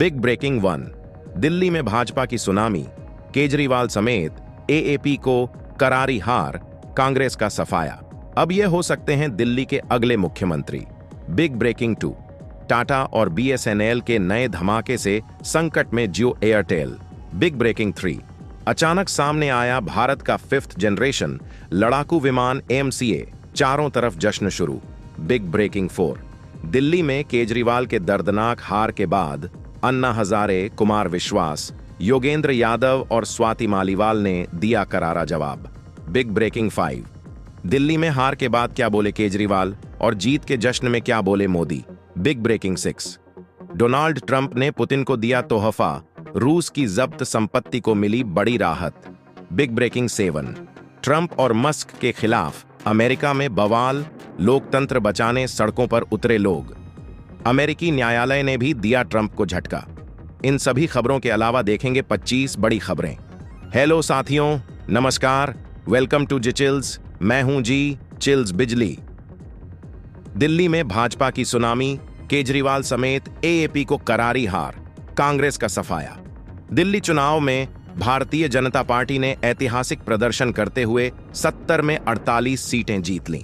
Big breaking 1। Delhi में भाजपा की tsunami, Kejriwal समेत एएपी को करारी हार, कांग्रेस का सफाया। अब ये हो सकते हैं दिल्ली के अगले मुख्यमंत्री। Big breaking 2। टाटा और बीएसएनएल के नए धमाके से संकट में जियो एयरटेल। Big breaking 3। अचानक सामने आया भारत का 5th जनरेशन लड़ाकू विमान एमसीए, चारों तरफ जश्न शुरू। Big breaking 4। दिल्ली में केजरीवाल के दर्दनाक हार के बाद अन्ना हजारे, कुमार विश्वास, योगेंद्र यादव और स्वाति मालीवाल ने दिया करारा जवाब। Big breaking 5। दिल्ली में हार के बाद क्या बोले केजरीवाल और जीत के जश्न में क्या बोले Modi. Big breaking 6। Donald Trump ने पुतिन को दिया तोहफा, रूस की जब्त संपत्ति को मिली बड़ी राहत। Big breaking 7। ट्रंप और मस्क के खिलाफ अमेरिका में बवाल, लोकतंत्र बचाने सड़कों पर उतरे लोग। अमेरिकी न्यायालय ने भी दिया ट्रंप को झटका। इन सभी खबरों के अलावा देखेंगे 25 बड़ी खबरें। हेलो साथियों, नमस्कार, वेलकम टू जी चिल्स। मैं हूं जी चिल्स बिजली। दिल्ली में भाजपा की सुनामी, केजरीवाल समेत एएपी को करारी हार, कांग्रेस का सफाया। दिल्ली चुनाव में भारतीय जनता पार्टी ने ऐतिहासिक प्रदर्शन करते हुए 70 में 48 सीटें जीत लीं।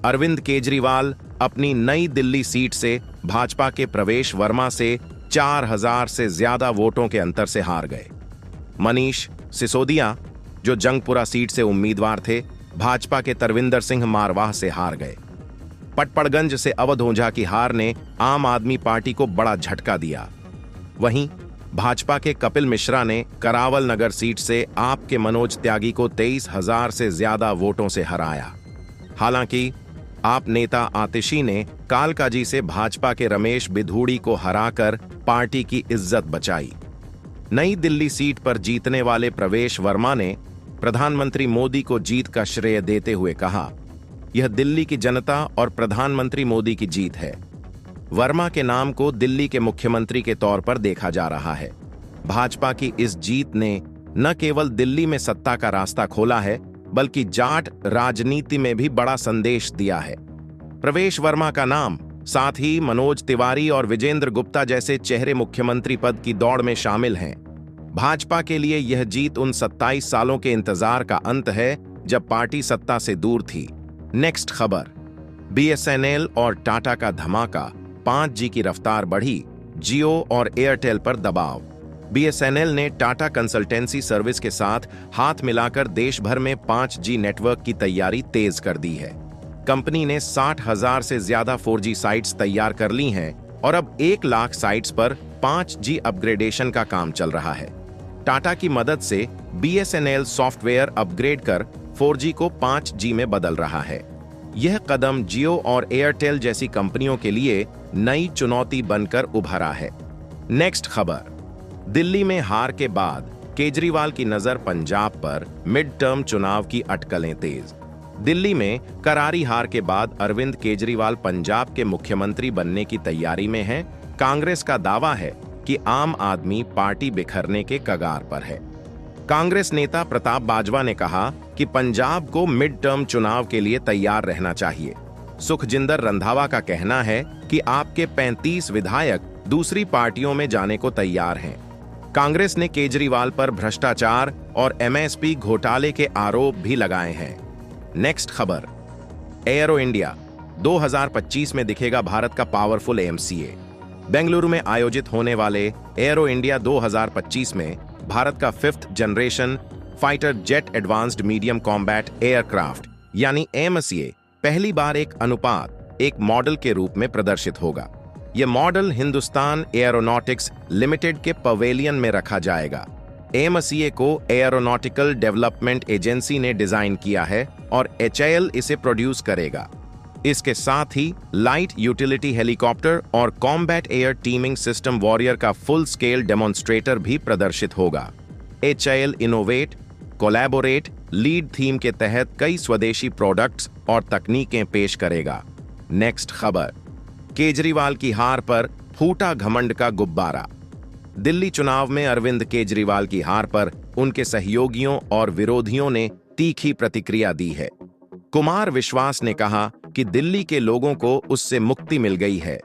अरविंद केजरीवाल अपनी नई दिल्ली सीट से भाजपा के प्रवेश वर्मा से 4000 से ज्यादा वोटों के अंतर से हार गए। मनीष सिसोदिया, जो जंगपुरा सीट से उम्मीदवार थे, भाजपा के तरविंदर सिंह मारवाह से हार गए। पटपड़गंज से अवध ओझा की हार ने आम आदमी पार्टी को बड़ा झटका दिया। वहीं भाजपा के कपिल मिश्रा ने करावल नगर सीट से आप के मनोज त्यागी को 23,000 से ज्यादा वोटों से हराया। हालांकि आप नेता आतिशी ने कालकाजी से भाजपा के रमेश बिधूड़ी को हराकर पार्टी की इज्जत बचाई। नई दिल्ली सीट पर जीतने वाले प्रवेश वर्मा ने प्रधानमंत्री मोदी को जीत का श्रेय देते हुए कहा, यह दिल्ली की जनता और प्रधानमंत्री मोदी की जीत है। वर्मा के नाम को दिल्ली के मुख्यमंत्री के तौर पर देखा जा रहा है। भाजपा की इस जीत ने न केवल दिल्ली में सत्ता का रास्ता खोला है, बल्कि जाट राजनीति में भी बड़ा संदेश दिया है। प्रवेश वर्मा का नाम, साथ ही मनोज तिवारी और विजेंद्र गुप्ता जैसे चेहरे मुख्यमंत्री पद की दौड़ में शामिल हैं। भाजपा के लिए यह जीत उन 27 सालों के इंतजार का अंत है जब पार्टी सत्ता से दूर थी। नेक्स्ट खबर। बीएसएनएल और टाटा का धमाका, 5G की रफ्तार बढ़ी, जियो और एयरटेल पर दबाव। बीएसएनएल ने टाटा कंसल्टेंसी सर्विस के साथ हाथ मिलाकर देश भर में 5G नेटवर्क की तैयारी तेज कर दी है। कंपनी ने 60,000 से ज्यादा 4G साइट्स तैयार कर ली हैं और अब 1 लाख साइट्स पर 5G अपग्रेडेशन का काम चल रहा है। टाटा की मदद से बीएसएनएल सॉफ्टवेयर अपग्रेड कर 4G को 5G में बदल रहा है। यह कदम जियो और एयरटेल जैसी कंपनियों के लिए नई चुनौती बनकर उभरा है। नेक्स्ट खबर। दिल्ली में हार के बाद केजरीवाल की नजर पंजाब पर, मिड टर्म चुनाव की अटकलें तेज। दिल्ली में करारी हार के बाद अरविंद केजरीवाल पंजाब के मुख्यमंत्री बनने की तैयारी में हैं। कांग्रेस का दावा है कि आम आदमी पार्टी बिखरने के कगार पर है। कांग्रेस नेता प्रताप बाजवा ने कहा कि पंजाब को मिड टर्म चुनाव के लिए तैयार रहना चाहिए। सुखजिंदर रंधावा का कहना है कि आपके 35 विधायक दूसरी पार्टियों में जाने को तैयार हैं। कांग्रेस ने केजरीवाल पर भ्रष्टाचार और एमएसपी घोटाले के आरोप भी लगाए हैं। नेक्स्ट खबर। एयरो इंडिया 2025 में दिखेगा भारत का पावरफुल एमसीए। बेंगलुरु में आयोजित होने वाले एयरो इंडिया 2025 में भारत का 5th generation fighter jet advanced medium combat aircraft यानी एमसीए पहली बार एक मॉडल के रूप में प्रदर्शित होगा। यह मॉडल हिंदुस्तान एरोनॉटिक्स लिमिटेड के पवेलियन में रखा जाएगा। एमसीए को एरोनॉटिकल डेवलपमेंट एजेंसी ने डिजाइन किया है और एचएएल इसे प्रोड्यूस करेगा। इसके साथ ही लाइट यूटिलिटी हेलीकॉप्टर और combat air teeming system warrior का फुल स्केल डेमोन्स्ट्रेटर भी प्रदर्शित होगा। HAL innovate, collaborate, lead theme के तहत कई स्वदेशी प्रोडक्ट्स और तकनीकें पेश करेगा। नेक्स्ट खबर। केजरीवाल की हार पर फूटा घमंड का गुब्बारा। दिल्ली चुनाव में अरविंद केजरीवाल की हार पर उनके सहयोगियों और विरोधियों ने तीखी प्रतिक्रिया दी है। कुमार विश्वास ने कहा कि दिल्ली के लोगों को उससे मुक्ति मिल गई है।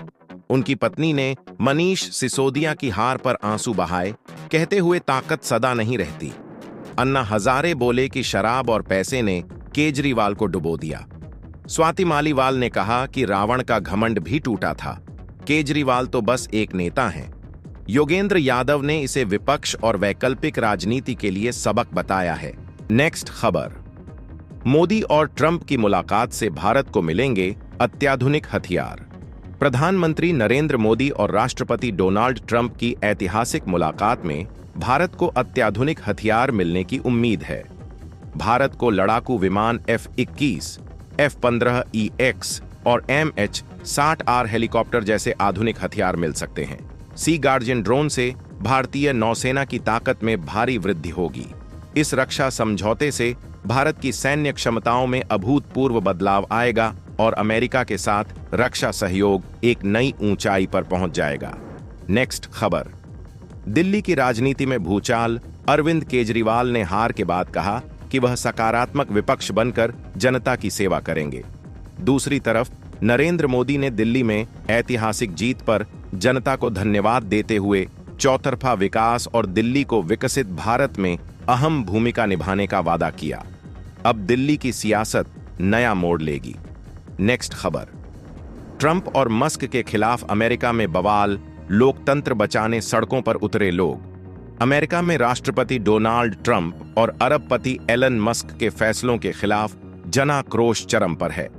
उनकी पत्नी ने मनीष सिसोदिया की हार पर आंसू बहाए, कहते हुए ताकत सदा नहीं रहती। अन्ना हजारे बोले कि शराब और पैसे ने केजरीवाल को डुबो दिया। स्वाति मालीवाल ने कहा कि रावण का घमंड भी टूटा था, केजरीवाल तो बस एक नेता हैं। योगेंद्र यादव ने इसे विपक्ष और वैकल्पिक राजनीति के लिए सबक बताया है। नेक्स्ट खबर, मोदी और ट्रंप की मुलाकात से भारत को मिलेंगे अत्याधुनिक हथियार। प्रधानमंत्री नरेंद्र मोदी और राष्ट्रपति डोनाल्ड ट्रंप की ऐतिहासिक मुलाकात में भारत को अत्याधुनिक हथियार मिलने की उम्मीद है। भारत को लड़ाकू विमान F-21, F-15EX और MH-60R हेलीकॉप्टर जैसे आधुनिक हथियार मिल सकते हैं। सी गार्जियन ड्रोन से भारतीय नौसेना की ताकत में भारी वृद्धि होगी। इस रक्षा समझौते से भारत की सैन्य क्षमताओं में अभूतपूर्व बदलाव आएगा और अमेरिका के साथ रक्षा सहयोग एक नई ऊंचाई पर पहुंच जाएगा। नेक्स्ट खबर, दिल्ली की राजनीति में भूचाल। अरविंद केजरीवाल ने हार के बाद कहा कि वह सकारात्मक विपक्ष बनकर जनता की सेवा करेंगे। दूसरी तरफ नरेंद्र मोदी ने दिल्ली में ऐतिहासिक जीत पर जनता को धन्यवाद देते हुए चौतरफा विकास और दिल्ली को विकसित भारत में अहम भूमिका निभाने का वादा किया। अब दिल्ली की सियासत नया मोड़ लेगी। नेक्स्ट खबर, ट्रंप और मस्क के खिलाफ अमेरिका में बवाल, लोकतंत्र बचाने सड़कों पर उतरे लोग। अमेरिका में राष्ट्रपति डोनाल्ड ट्रंप और अरबपति एलन मस्क के फैसलों के खिलाफ जनाक्रोश चरम पर है।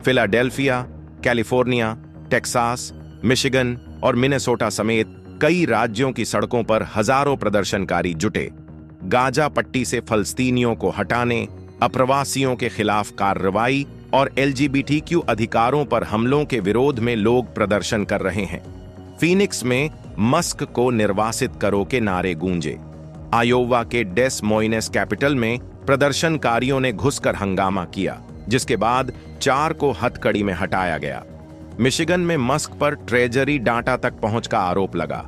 फिलाडेल्फिया, कैलिफोर्निया, टेक्सास, मिशिगन और मिनेसोटा समेत कई राज्यों की सड़कों पर हजारों प्रदर्शनकारी जुटे। गाजा पट्टी से फलस्तीनियों को हटाने, अप्रवासियों के खिलाफ कार्रवाई और LGBTQ अधिकारों पर हमलों के विरोध में लोग प्रदर्शन कर रहे हैं। फीनिक्स में मस्क को निर्वासित करो के नारे गूंजे। आयोवा के डेस मोइनेस कैपिटल में प्रदर्शनकारियों ने घुसकर हंगामा किया, जिसके बाद 4 को हथकड़ी में हटाया गया। मिशिगन में मस्क पर ट्रेजरी डाटा तक पहुंच का आरोप लगा।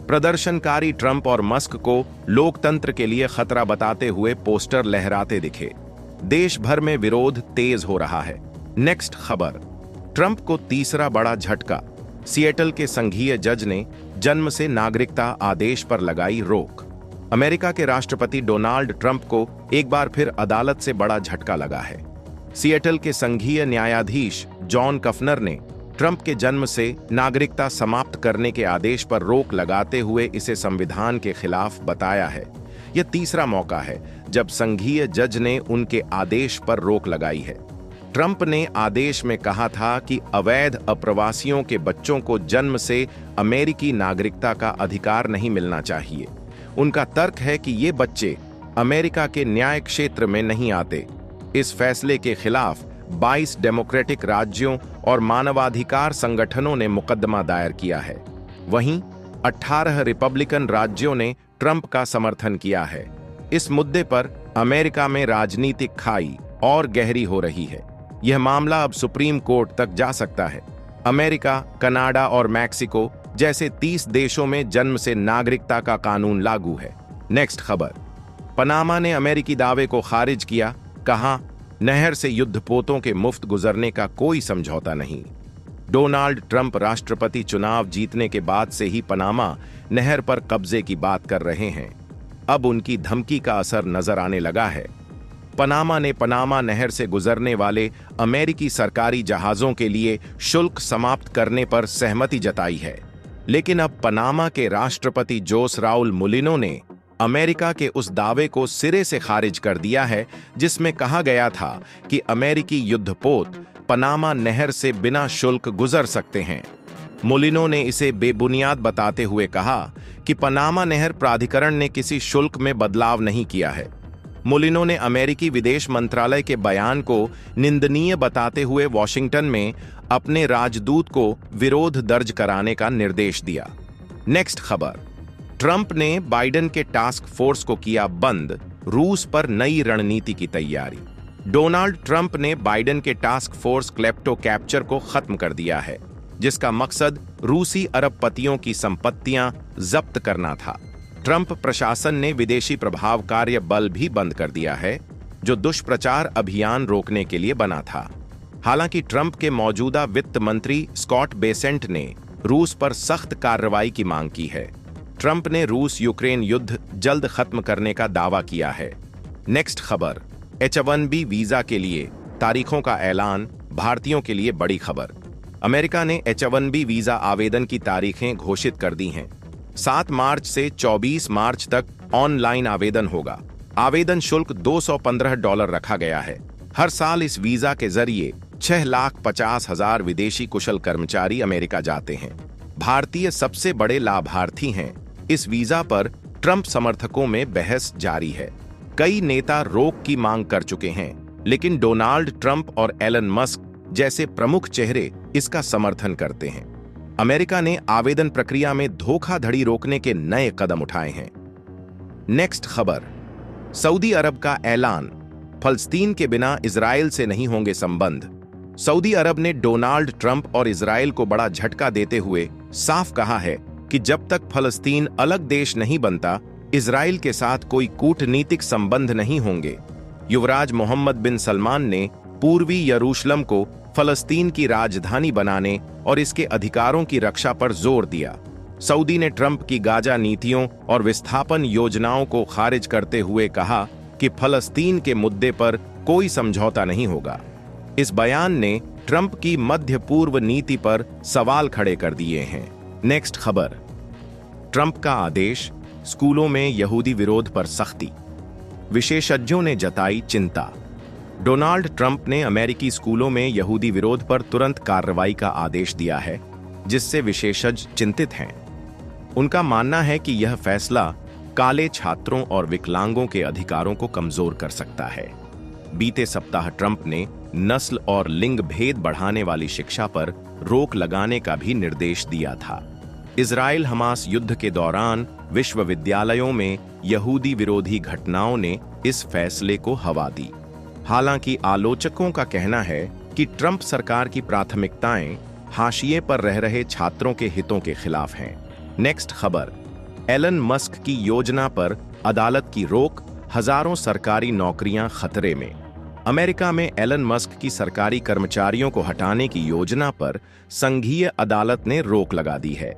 प्रदर्शनकारी ट्रंप और मस्क को लोकतंत्र के लिए खतरा बताते हुए पोस्टर लहराते दिखे। देश भर में विरोध तेज हो रहा है। नेक्स्ट खबर, ट्रंप को तीसरा बड़ा झटका। सिएटल के संघीय जज ने जन्म से नागरिकता आदेश पर लगाई रोक। अमेरिका के राष्ट्रपति डोनाल्ड ट्रंप को एक बार फिर अदालत से बड़ा झटका लगा है। सिएटल के संघीय न्यायाधीश जॉन कफनर ने ट्रंप के जन्म से नागरिकता समाप्त करने के आदेश पर रोक लगाते हुए इसे संविधान के खिलाफ बताया है। यह तीसरा मौका है जब संघीय जज ने उनके आदेश पर रोक लगाई है। ट्रंप ने आदेश में कहा था कि अवैध अप्रवासियों के बच्चों को जन्म से अमेरिकी नागरिकता का अधिकार नहीं मिलना चाहिए। उनका तर्क है कि ये बच्चे अमेरिका के न्याय क्षेत्र में नहीं आते। इस फैसले के खिलाफ 22 डेमोक्रेटिक राज्यों और मानवाधिकार संगठनों ने मुकदमा दायर किया है। वहीं 18 रिपब्लिकन राज्यों ने ट्रंप का समर्थन किया है। इस मुद्दे पर अमेरिका में राजनीतिक खाई और गहरी हो रही है। यह मामला अब सुप्रीम कोर्ट तक जा सकता है। अमेरिका, कनाडा और मैक्सिको जैसे 30 देशों में जन्म से नागरिकता का कानून लागू है। नेक्स्ट खबर, पनामा ने अमेरिकी दावे को खारिज किया, कहा नहर से युद्धपोतों के मुफ्त गुजरने का कोई समझौता नहीं। डोनाल्ड ट्रंप राष्ट्रपति चुनाव जीतने के बाद से ही पनामा नहर पर कब्जे की बात कर रहे हैं। अब उनकी धमकी का असर नजर आने लगा है। पनामा ने पनामा नहर से गुजरने वाले अमेरिकी सरकारी जहाजों के लिए शुल्क समाप्त करने पर सहमति जताई है, लेकिन अब पनामा के राष्ट्रपति जोस राउल मुलिनो ने अमेरिका के उस दावे को सिरे से खारिज कर दिया है जिसमें कहा गया था कि अमेरिकी युद्धपोत पनामा नहर से बिना शुल्क गुजर सकते हैं। मुलिनो ने इसे बेबुनियाद बताते हुए कहा कि पनामा नहर प्राधिकरण ने किसी शुल्क में बदलाव नहीं किया है। मुलिनो ने अमेरिकी विदेश मंत्रालय के बयान को निंदनीय बताते हुए वॉशिंगटन में अपने राजदूत को विरोध दर्ज कराने का निर्देश दिया। नेक्स्ट खबर, ट्रंप ने बाइडेन के टास्क फोर्स को किया बंद, रूस पर नई रणनीति की तैयारी। डोनाल्ड ट्रंप ने बाइडेन के टास्क फोर्स क्लेप्टो कैप्चर को खत्म कर दिया है, जिसका मकसद रूसी अरबपतियों की संपत्तियां जब्त करना था। ट्रंप प्रशासन ने विदेशी प्रभाव कार्य बल भी बंद कर दिया है, जो दुष्प्रचार अभियान रोकने के लिए बना था। हालांकि ट्रंप के मौजूदा वित्त मंत्री स्कॉट बेसेंट ने रूस पर सख्त कार्रवाई की मांग की है। ट्रंप ने रूस यूक्रेन युद्ध जल्द खत्म करने का दावा किया है। नेक्स्ट खबर, H1B वीजा के लिए तारीखों का ऐलान, भारतीयों के लिए बड़ी खबर। अमेरिका ने H1B वीजा आवेदन की तारीखें घोषित कर दी हैं। 7 मार्च से 24 मार्च तक ऑनलाइन आवेदन होगा। आवेदन शुल्क $215 रखा गया है। हर साल इस वीजा के जरिए 6,50,000 विदेशी कुशल कर्मचारी अमेरिका जाते हैं। भारतीय सबसे बड़े लाभार्थी हैं। इस वीजा पर ट्रंप समर्थकों में बहस जारी है। कई नेता रोक की मांग कर चुके हैं, लेकिन डोनाल्ड ट्रंप और एलन मस्क जैसे प्रमुख चेहरे इसका समर्थन करते हैं। अमेरिका ने आवेदन प्रक्रिया में धोखाधड़ी रोकने के नए कदम उठाए हैं। नेक्स्ट खबर, सऊदी अरब का ऐलान, फलस्तीन के बिना इजराइल से नहीं होंगे संबंध। सऊदी अरब ने डोनाल्ड ट्रंप और इजराइल को बड़ा झटका देते हुए साफ कहा है कि जब तक फलस्तीन अलग देश नहीं बनता, इजराइल के साथ कोई कूटनीतिक संबंध नहीं होंगे। युवराज मोहम्मद बिन सलमान ने पूर्वी यरूशलेम को फलस्तीन की राजधानी बनाने और इसके अधिकारों की रक्षा पर जोर दिया। सऊदी ने ट्रंप की गाजा नीतियों और विस्थापन योजनाओं को खारिज करते हुए कहा कि फलस्तीन के मुद्दे पर कोई समझौता नहीं होगा। इस बयान ने ट्रंप की मध्य पूर्व नीति पर सवाल खड़े कर दिए हैं। नेक्स्ट खबर, ट्रंप का आदेश, स्कूलों में यहूदी विरोध पर सख्ती। विशेषज्ञों ने जताई चिंता। डोनाल्ड ट्रंप ने अमेरिकी स्कूलों में यहूदी विरोध पर तुरंत कार्रवाई का आदेश दिया है, जिससे विशेषज्ञ चिंतित हैं। उनका मानना है कि यह फैसला काले छात्रों और विकलांगों के अधिकारों को कमजोर कर सकता है। बीते सप्ताह ट्रंप ने नस्ल और लिंग भेद बढ़ाने वाली शिक्षा पर रोक लगाने का भी निर्देश दिया था। इजराइल हमास युद्ध के दौरान विश्वविद्यालयों में यहूदी विरोधी घटनाओं ने इस फैसले को हवा दी। हालांकि आलोचकों का कहना है कि ट्रंप सरकार की प्राथमिकताएं हाशिए पर रह रहे छात्रों के हितों के खिलाफ हैं। नेक्स्ट खबर, एलन मस्क की योजना पर अदालत की रोक, हजारों सरकारी नौकरियां खतरे में। अमेरिका में एलन मस्क की सरकारी कर्मचारियों को हटाने की योजना पर संघीय अदालत ने रोक लगा दी है।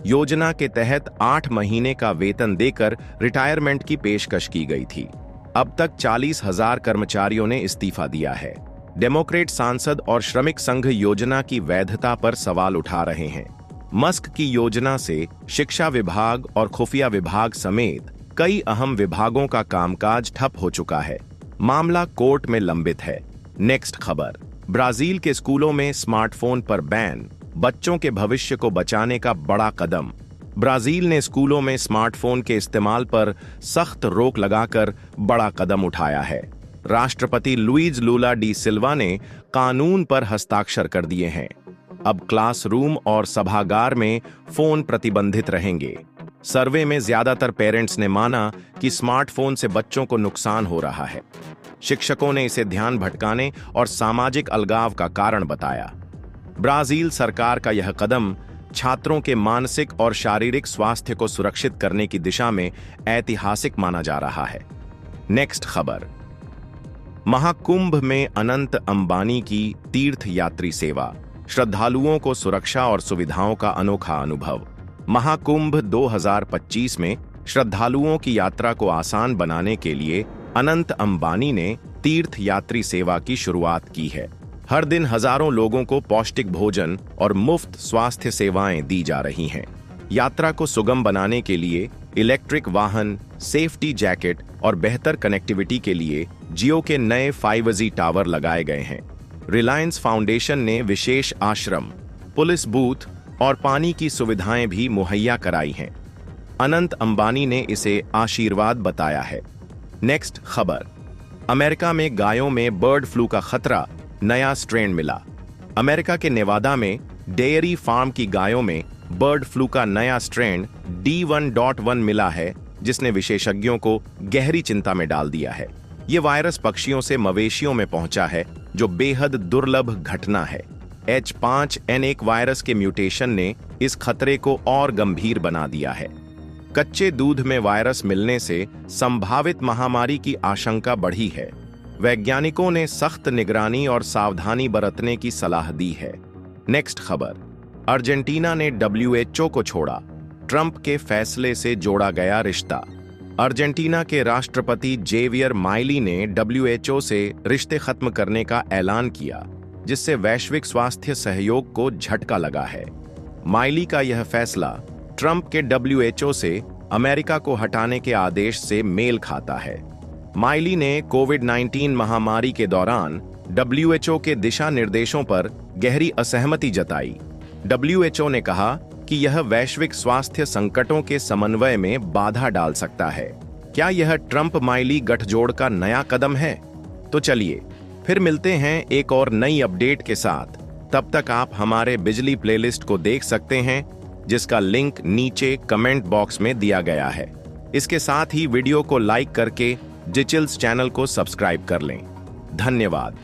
योजना के तहत 8 महीने का वेतन देकर रिटायरमेंट की पेशकश की गई थी। अब तक 40,000 कर्मचारियों ने इस्तीफा दिया है। डेमोक्रेट सांसद और श्रमिक संघ योजना की वैधता पर सवाल उठा रहे हैं। मस्क की योजना से शिक्षा विभाग और खुफिया विभाग समेत कई अहम विभागों का कामकाज ठप हो चुका है। मामला कोर्ट में लंबित है। नेक्स्ट खबर, ब्राजील के स्कूलों में स्मार्टफोन पर बैन, बच्चों के भविष्य को बचाने का बड़ा कदम। ब्राजील ने स्कूलों में स्मार्टफोन के इस्तेमाल पर सख्त रोक लगाकर बड़ा कदम उठाया है। राष्ट्रपति लुइज लूला डी सिल्वा ने कानून पर हस्ताक्षर कर दिए हैं। अब क्लासरूम और सभागार में फोन प्रतिबंधित रहेंगे। सर्वे में ज्यादातर पेरेंट्स ने माना कि स्मार्टफोन से बच्चों को नुकसान हो रहा है। शिक्षकों ने इसे ध्यान भटकाने और सामाजिक अलगाव का कारण बताया। ब्राजील सरकार का यह कदम छात्रों के मानसिक और शारीरिक स्वास्थ्य को सुरक्षित करने की दिशा में ऐतिहासिक माना जा रहा है। नेक्स्ट खबर, महाकुंभ में अनंत अंबानी की तीर्थ यात्री सेवा, श्रद्धालुओं को सुरक्षा और सुविधाओं का अनोखा अनुभव। महाकुंभ 2025 में श्रद्धालुओं की यात्रा को आसान बनाने के लिए अनंत अंबानी ने तीर्थ यात्री सेवा की शुरुआत की है। हर दिन हजारों लोगों को पौष्टिक भोजन और मुफ्त स्वास्थ्य सेवाएं दी जा रही हैं। यात्रा को सुगम बनाने के लिए इलेक्ट्रिक वाहन, सेफ्टी जैकेट और बेहतर कनेक्टिविटी के लिए जियो के नए 5G टावर लगाए गए हैं। रिलायंस फाउंडेशन ने विशेष आश्रम, पुलिस बूथ और पानी की सुविधाएं भी मुहैया कराई हैं। अनंत अंबानी ने इसे आशीर्वाद बताया है। नेक्स्ट खबर, अमेरिका में गायों में बर्ड फ्लू का खतरा, नया स्ट्रेन मिला। अमेरिका के नेवादा में डेयरी फार्म की गायों में बर्ड फ्लू का नया स्ट्रेन D1.1 मिला है, जिसने विशेषज्ञों को गहरी चिंता में डाल दिया है। ये वायरस पक्षियों से मवेशियों में पहुंचा है, जो बेहद दुर्लभ घटना है। H5N1 वायरस के म्यूटेशन ने इस खतरे को और गंभीर बना दिया है। कच्चे दूध में वायरस मिलने से संभावित महामारी की आशंका बढ़ी है। वैज्ञानिकों ने सख्त निगरानी और सावधानी बरतने की सलाह दी है। नेक्स्ट खबर, अर्जेंटीना ने डब्ल्यूएचओ को छोड़ा, ट्रंप के फैसले से जोड़ा गया रिश्ता। अर्जेंटीना के राष्ट्रपति जेवियर माइली ने डब्ल्यूएचओ से रिश्ते खत्म करने का ऐलान किया, जिससे वैश्विक स्वास्थ्य सहयोग को झटका लगा है। माइली का यह फैसला ट्रंप के डब्ल्यूएचओ से अमेरिका को हटाने के आदेश से मेल खाता है। माइली ने कोविड-19 महामारी के दौरान डब्ल्यूएचओ के दिशा निर्देशों पर गहरी असहमति जताई। डब्ल्यूएचओ ने कहा कि यह वैश्विक स्वास्थ्य संकटों के समन्वय में बाधा डाल सकता है। क्या यह ट्रंप माइली गठजोड़ का नया कदम है? तो चलिए फिर मिलते हैं एक और नई अपडेट के साथ। तब तक आप हमारे बिजली प्लेलिस्ट को देख सकते हैं, जिसका लिंक नीचे कमेंट बॉक्स में दिया गया है। इसके साथ ही वीडियो को लाइक करके डिजिटल्स चैनल को सब्सक्राइब कर लें। धन्यवाद।